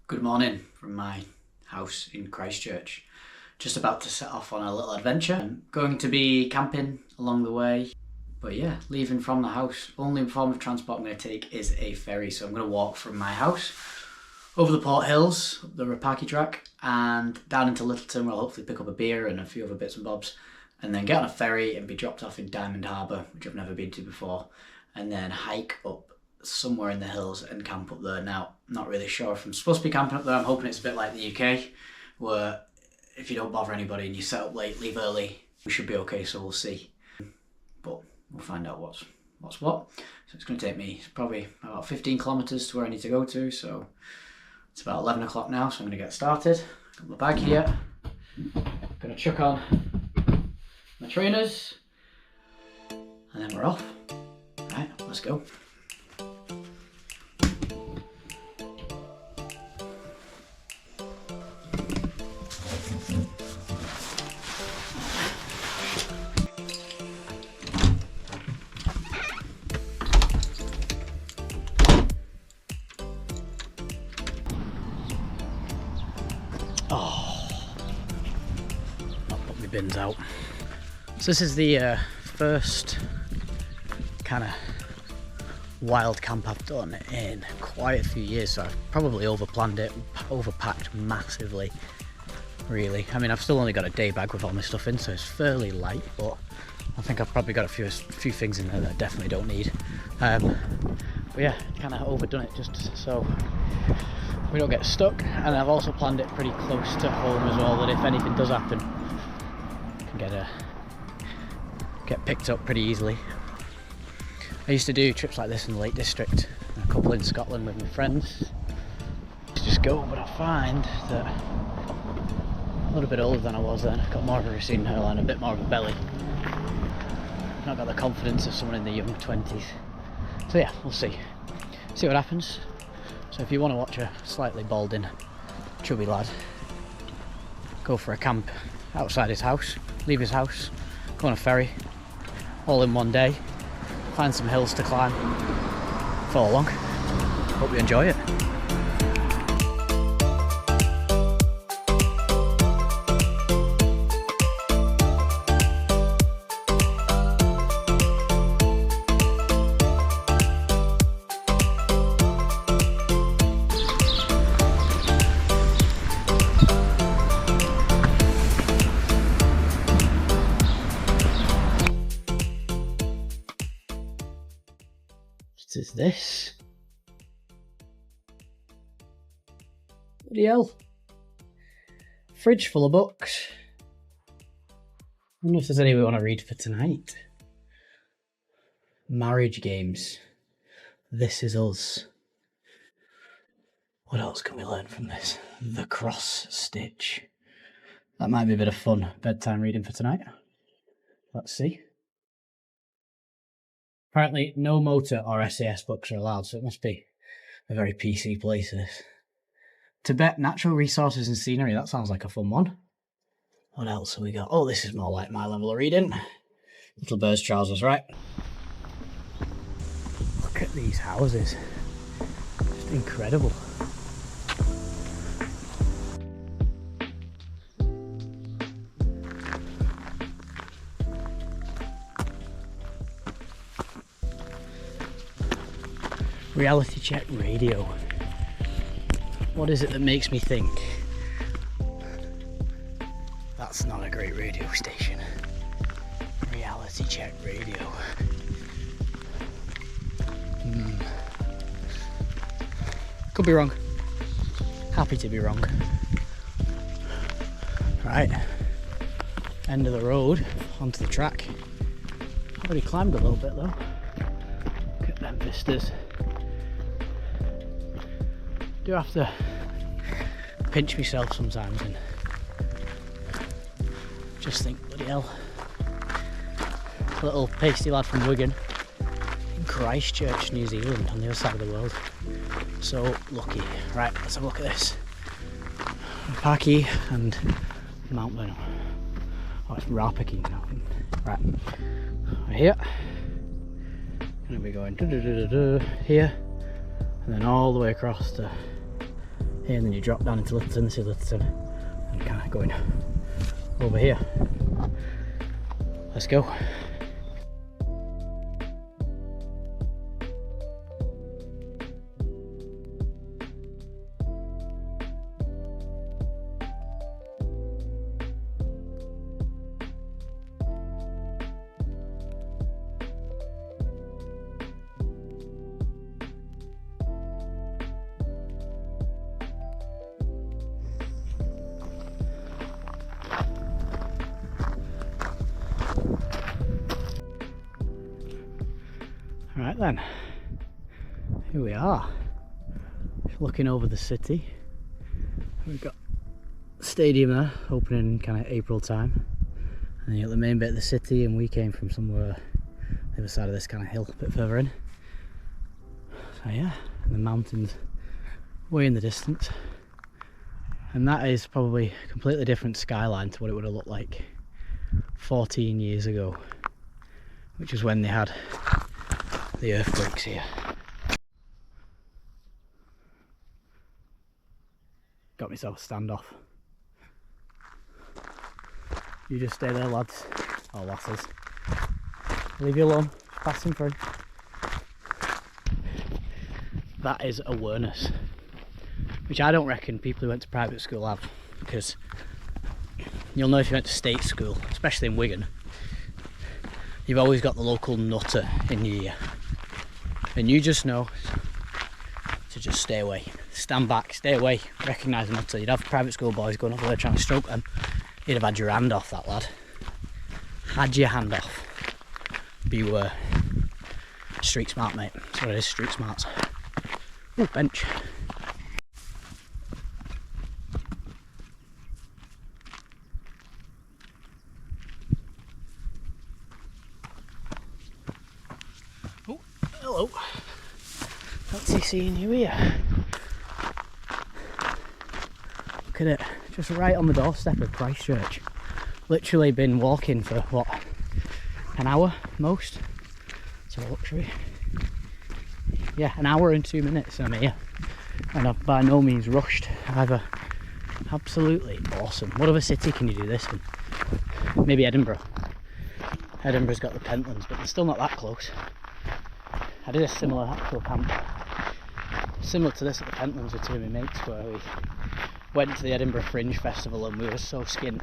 Good morning from my house in Christchurch. Just about to set off on a little adventure. I'm going to be camping along the way. But yeah, leaving from the house. Only form of transport I'm going to take is a ferry. So I'm going to walk from my house over the Port Hills, the Rapaki track, and down into Littleton where I'll hopefully pick up a beer and a few other bits and bobs. And then get on a ferry and be dropped off in Diamond Harbour, which I've never been to before. And then hike up somewhere in the hills and camp up there. Now, I'm not really sure if I'm supposed to be camping up there. I'm hoping it's a bit like the UK, where if you don't bother anybody and you set up late, leave early, we should be okay, so we'll see. But we'll find out what's what. So it's going to take me probably about 15 kilometres to where I need to go to, so it's about 11 o'clock now, so I'm going to get started. Got my bag here. Going to chuck on my trainers, and then we're off. Right, let's go. I'll put my bins out. So this is the first kind of wild camp I've done in quite a few years, so I've probably overplanned it, overpacked massively, really. I mean, I've still only got a day bag with all my stuff in, so it's fairly light, but I think I've probably got a few things in there that I definitely don't need. But yeah, kind of overdone it just so we don't get stuck, and I've also planned it pretty close to home as well, that if anything does happen, I can get picked up pretty easily. I used to do trips like this in the Lake District, a couple in Scotland with my friends. Just go, but I find that I'm a little bit older than I was then. I've got more of a receding hairline, a bit more of a belly. I've not got the confidence of someone in the young 20s. So yeah, we'll see what happens. So if you want to watch a slightly balding, chubby lad go for a camp outside his house, leave his house, go on a ferry, all in one day, find some hills to climb, follow along. Hope you enjoy it. What is this? Bloody hell. Fridge full of books. I wonder if there's any we want to read for tonight. Marriage games. This Is Us. What else can we learn from this? The Cross Stitch. That might be a bit of fun bedtime reading for tonight. Let's see. Apparently no motor or SAS books are allowed, so it must be a very PC place, this. Tibet, Natural Resources and Scenery, that sounds like a fun one. What else have we got? Oh, this is more like my level of reading. Little Bird's Trousers, right? Look at these houses. Just incredible. Reality check radio. What is it that makes me think that's not a great radio station? Reality check radio. Could be wrong. Happy to be wrong. Right. End of the road, onto the track. Already climbed a little bit though. Look at them vistas. Do have to pinch myself sometimes and just think, bloody hell, little pasty lad from Wigan in Christchurch, New Zealand, on the other side of the world. So lucky. Right, let's have a look at this. Rapaki and Mount Vernon. Oh, it's Rapaki now. Right, we're here. Gonna be going here, and then all the way across to here, and then you drop down into Littleton. This is Littleton, and kind of going over here. Let's go. Right then, here we are, just looking over the city. We've got the stadium there, opening in kind of April time, and then you got the main bit of the city, and we came from somewhere the other side of this kind of hill, a bit further in. So yeah, and the mountains way in the distance, and that is probably a completely different skyline to what it would have looked like 14 years ago, which was when they had the earthquakes here. Got myself a standoff. You just stay there, lads, or lasses. Leave you alone, just passing through. That is awareness, which I don't reckon people who went to private school have, because you'll know if you went to state school, especially in Wigan, you've always got the local nutter in your ear, and you just know to just stay away, stand back, stay away, recognise the nutter. You'd have private school boys going over there trying to stroke them. You'd have had your hand off, that lad. Had your hand off. Beware. Street smart, mate. That's what it is, street smarts. Ooh, bench. Oh, hello. Fancy seeing you here. Look at it, just right on the doorstep of Christchurch. Literally been walking for what, an hour most? It's a luxury. Yeah, an hour and 2 minutes I'm here, and I've by no means rushed either. Absolutely awesome. What other city can you do this in? Maybe Edinburgh. Edinburgh's got the Pentlands, but they're still not that close. I did a similar actual camp, similar to this at the Pentlands with two of my mates, where we went to the Edinburgh Fringe Festival, and we were so skint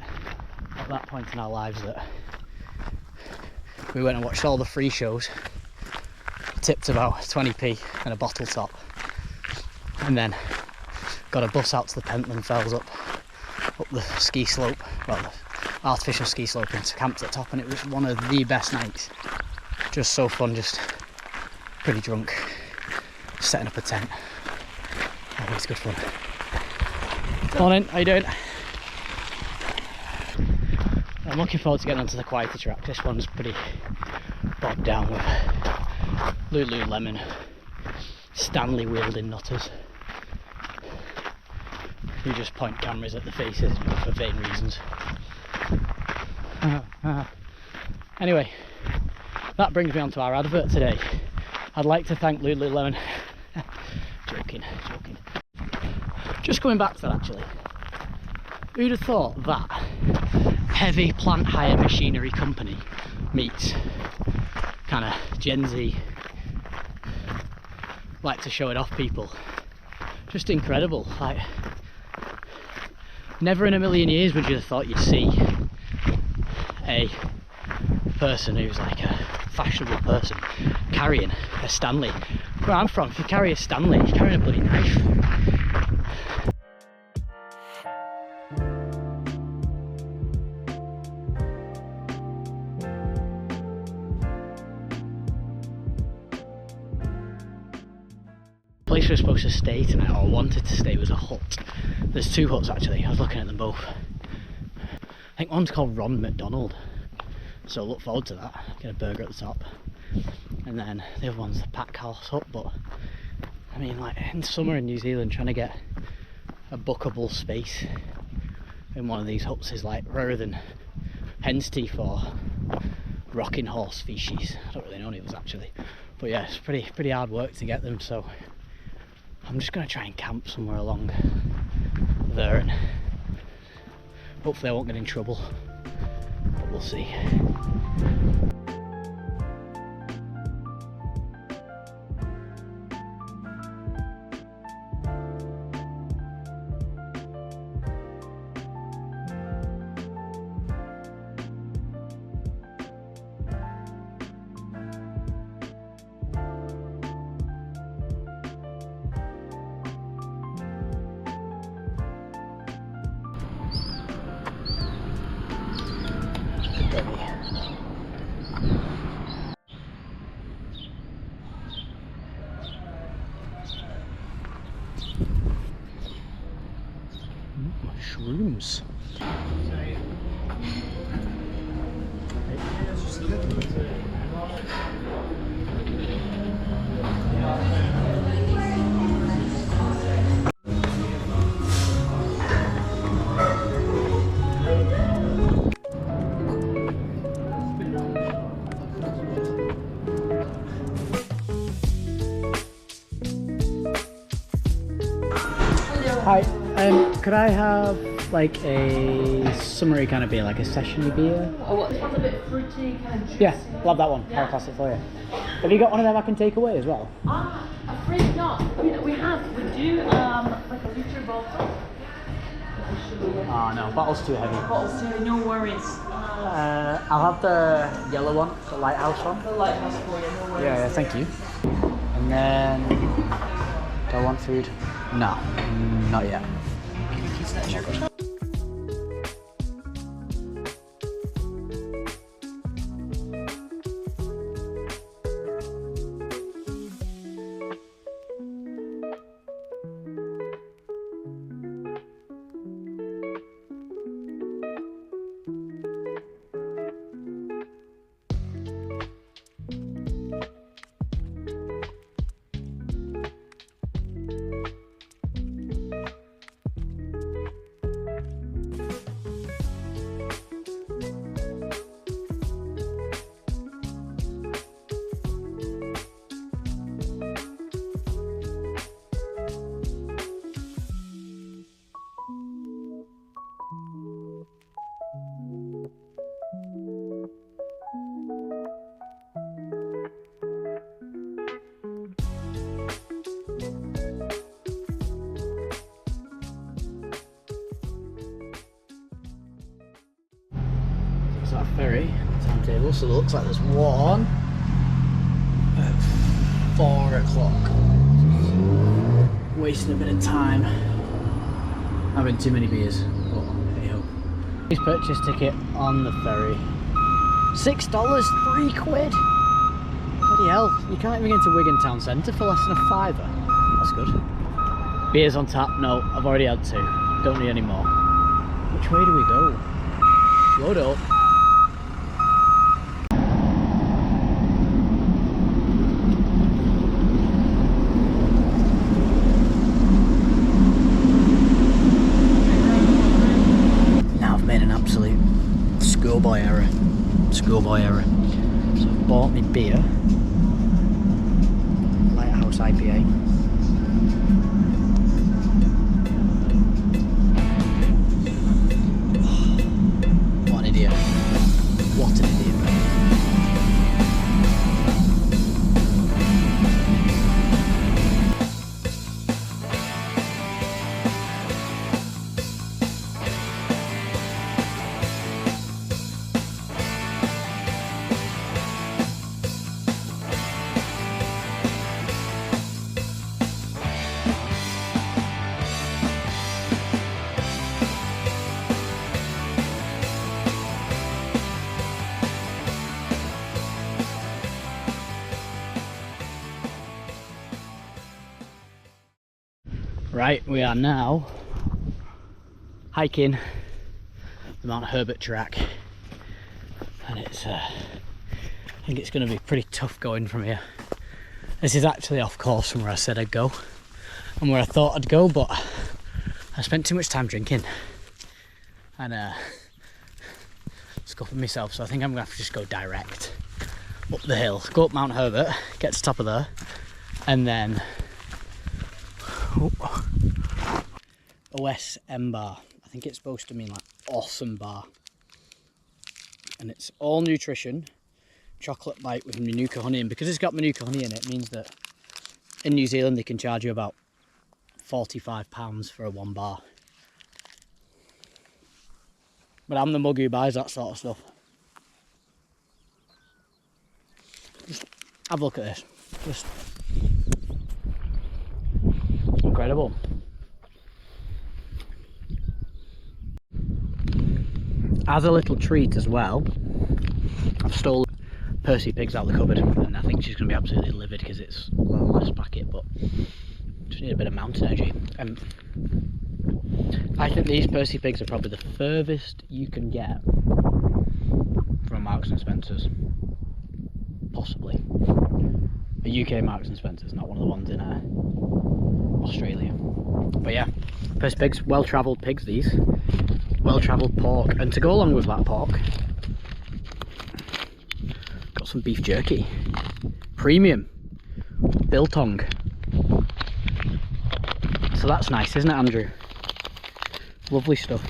at that point in our lives that we went and watched all the free shows, tipped about 20p and a bottle top, and then got a bus out to the Pentland Fells up the ski slope, well, the artificial ski slope, and camped at the top, and it was one of the best nights. Just so fun, just pretty drunk, setting up a tent. Always good fun. Morning, how you doing? I'm looking forward to getting onto the quieter track. This one's pretty bogged down with Lululemon Stanley wielding nutters who just point cameras at the faces for vain reasons. Anyway, that brings me on to our advert today. I'd like to thank Lululemon. joking. Just coming back to that, actually. Who'd have thought that heavy plant hire machinery company meets kind of Gen Z, like to show it off people? Just incredible. Like, never in a million years would you have thought you'd see a person who's like a fashionable person carrying a Stanley. Where I'm from, if you carry a Stanley, you're carrying a bloody knife. The place we were supposed to stay tonight, or wanted to stay, was a hut. There's two huts actually, I was looking at them both. I think one's called Ron McDonald, so look forward to that. Get a burger at the top. And then the other one's the pack house hut, but I mean, like, in summer in New Zealand, trying to get a bookable space in one of these huts is like rarer than hen's teeth or rocking horse species. I don't really know what it was actually, but yeah, it's pretty hard work to get them, so I'm just going to try and camp somewhere along there and hopefully I won't get in trouble, but we'll see. Mushrooms. Hi, could I have like a summery kind of beer, like a sessiony beer? Oh, what? This one's a bit fruity, kind of juicy. Yeah, love that one. I'll pass it for you. Have you got one of them I can take away as well? Afraid not. I mean, we do like a litre bottle. Oh no, bottle's too heavy. Bottles too, no worries. I'll have the yellow one, the lighthouse one. The lighthouse for you, no worries. Yeah, thank you. And then, do I want food? No, not yet. Can you keep that sugar? That ferry timetable, so it looks like there's one at 4 o'clock. Wasting a bit of time, having too many beers, but hey ho. Please purchase ticket on the ferry. $6, £3. Bloody hell, you can't even get into Wigan Town Centre for less than a fiver. That's good. Beers on tap? No, I've already had 2. Don't need any more. Which way do we go? Load up. Schoolboy error. So I bought me beer, Lighthouse IPA. What an idiot. What an idiot. Right, we are now hiking the Mount Herbert track, and it's I think it's going to be pretty tough going from here. This is actually off course from where I said I'd go and where I thought I'd go, but I spent too much time drinking and scuffing myself, so I think I'm going to have to just go direct up the hill, go up Mount Herbert, get to the top of there, and then Oh. OSM bar. I think it's supposed to mean like awesome bar. And it's all nutrition, chocolate bite with Manuka honey. And because it's got Manuka honey in it, it means that in New Zealand they can charge you about £45 for a 1 bar. But I'm the mug who buys that sort of stuff. Just have a look at this. Just incredible. As a little treat as well, I've stolen Percy pigs out of the cupboard, and I think she's going to be absolutely livid because it's a last packet, but just need a bit of mountain energy. I think these Percy pigs are probably the furthest you can get from Marks and Spencer's, possibly. A UK Marks and Spencer's, not one of the ones in Australia. But yeah, Percy pigs, well-travelled pigs these. Well-travelled pork, and to go along with that pork, got some beef jerky, premium biltong. So that's nice, isn't it, Andrew? Lovely stuff.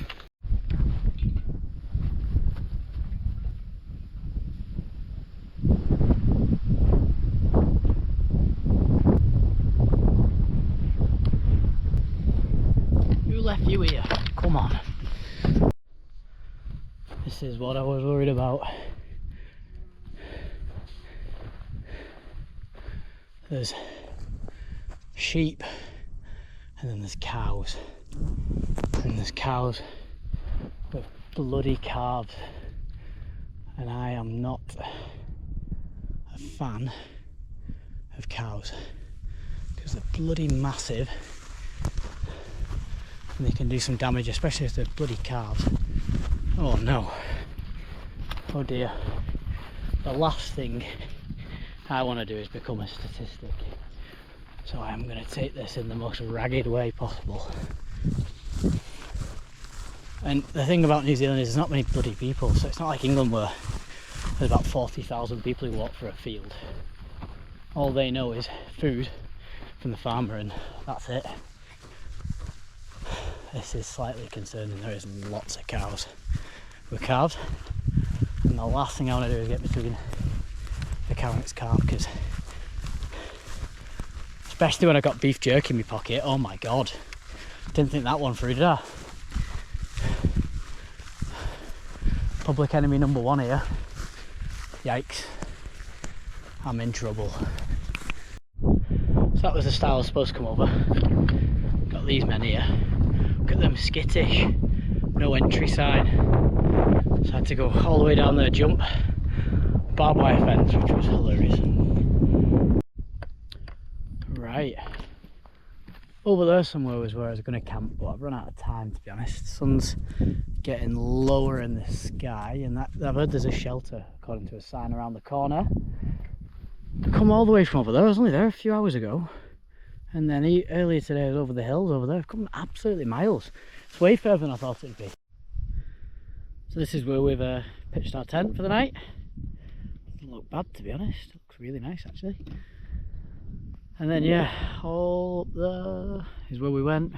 Who left you here? Come on. This is what I was worried about. There's sheep, and then there's cows, and there's cows with bloody calves, and I am not a fan of cows because they're bloody massive and they can do some damage, especially if they're bloody calves. Oh no, oh dear. The last thing I want to do is become a statistic, so I am going to take this in the most ragged way possible. And the thing about New Zealand is there's not many bloody people, so it's not like England where there's about 40,000 people who walk for a field. All they know is food from the farmer, and that's it. This is slightly concerning. There is lots of cows with calves, and the last thing I want to do is get between the cow and its calf, because especially when I got beef jerky in my pocket, oh my god, didn't think that one through, did I? Public enemy number one here. Yikes, I'm in trouble. So that was the style I was supposed to come over. Got these men here. Look at them, skittish, no entry sign. So I had to go all the way down there, jump barbed wire fence, which was hilarious. Right, over there somewhere was where I was going to camp, but I've run out of time, to be honest. The sun's getting lower in the sky, and I've heard there's a shelter according to a sign around the corner. I've come all the way from over there. I was only there a few hours ago, and then earlier today I was over the hills over there. I've come absolutely miles. It's way further than I thought it'd be. So this is where we've pitched our tent for the night. Doesn't look bad, to be honest. It looks really nice actually. And then yeah, all up there is where we went.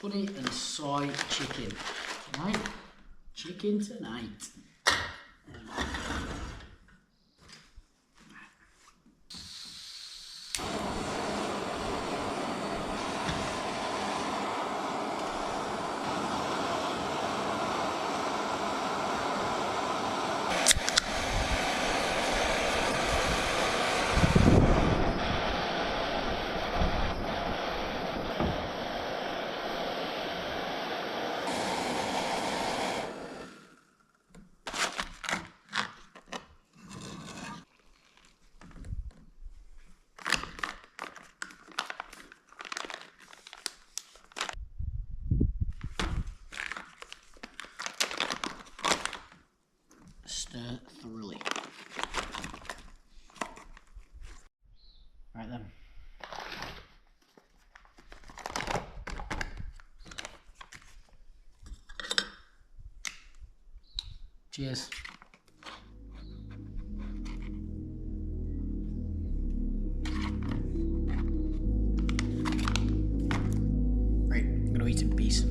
Honey and soy chicken tonight. Chicken tonight. Cheers. Right, I'm gonna eat in peace.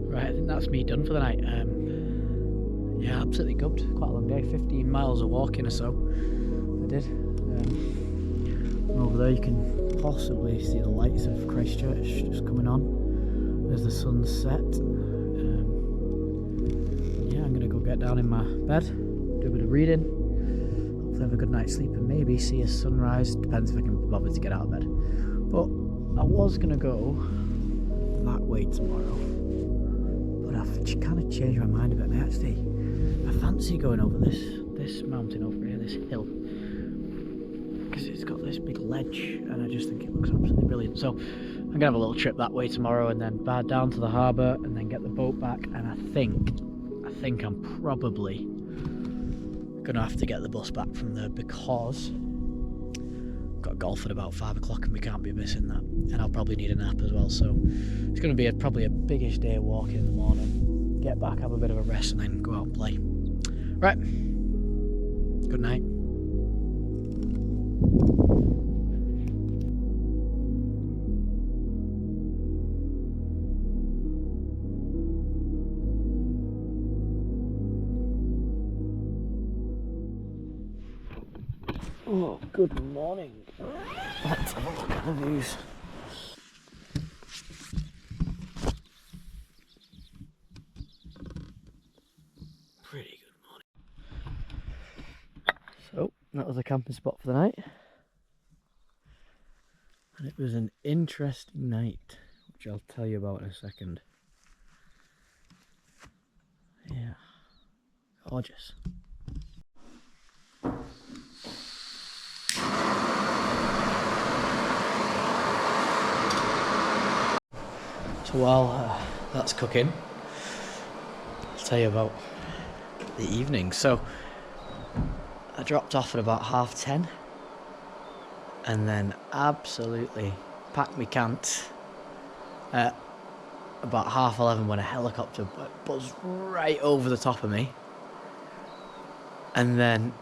Right, I think that's me done for the night. Yeah, absolutely gubbed. Quite a long day, 15 miles of walking or so. I did. Over there you can possibly see the lights of Christchurch just coming on as the sun's set. Yeah, I'm gonna go get down in my bed, do a bit of reading, hopefully have a good night's sleep and maybe see a sunrise. Depends if I can bother to get out of bed. But I was gonna go that way tomorrow, but I've kind of changed my mind a bit. I fancy going over this mountain over here, this hill, because it's got this big ledge and I just think it looks absolutely brilliant. So I'm gonna have a little trip that way tomorrow and then down to the harbour and then get the boat back. And I think I'm probably gonna have to get the bus back from there because I've got golf at about 5 o'clock and we can't be missing that, and I'll probably need a nap as well. So it's gonna be probably a biggish day of walking in the morning, get back, have a bit of a rest and then go out and play. Right, good night. Oh, good morning. Let's have a look at the views. Pretty good morning. So, that was a camping spot for the night. And it was an interesting night, which I'll tell you about in a second. Yeah, gorgeous. So while that's cooking, I'll tell you about the evening. So I dropped off at about 10:30 and then absolutely packed me cant at about 11:30 when a helicopter buzzed right over the top of me, and then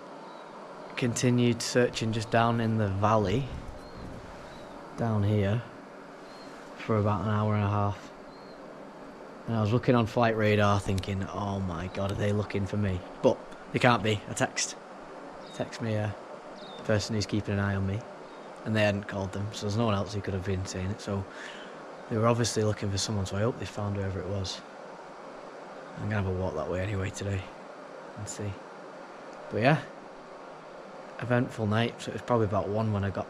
continued searching just down in the valley down here for about an hour and a half. And I was looking on flight radar thinking, oh my god, are they looking for me? But they can't be. I text me the person who's keeping an eye on me, and they hadn't called them, so there's no one else who could have been saying it. So they were obviously looking for someone, so I hope they found whoever it was. I'm gonna have a walk that way anyway today and see. But yeah, eventful night. So it was probably about 1 when I got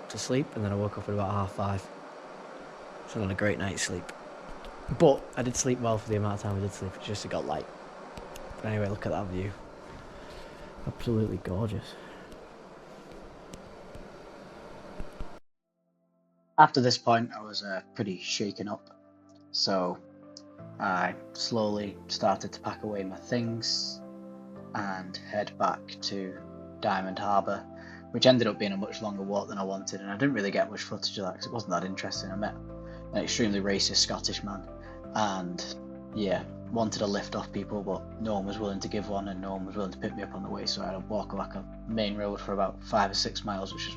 to sleep, and then I woke up at about 5:30. So I had a great night's sleep. But I did sleep well for the amount of time I did sleep. It's just it got light. But anyway, look at that view. Absolutely gorgeous. After this point, I was pretty shaken up. So I slowly started to pack away my things and head back to Diamond Harbour, which ended up being a much longer walk than I wanted, and I didn't really get much footage of that because it wasn't that interesting. I met an extremely racist Scottish man, and yeah, wanted a lift off people, but no one was willing to give one, and no one was willing to pick me up on the way, so I had to walk like a main road for about 5 or 6 miles, which was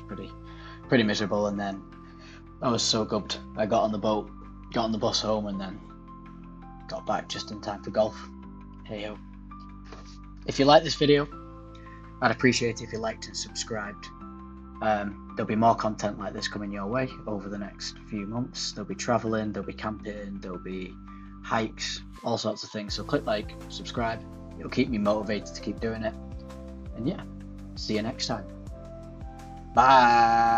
pretty miserable. And then I was so gubbed, I got on the boat, got on the bus home, and then got back just in time for golf. Hey ho. If you like this video, I'd appreciate it if you liked and subscribed. There'll be more content like this coming your way over the next few months. There'll be travelling, there'll be camping, there'll be hikes, all sorts of things. So click like, subscribe, it'll keep me motivated to keep doing it. And yeah, see you next time. Bye!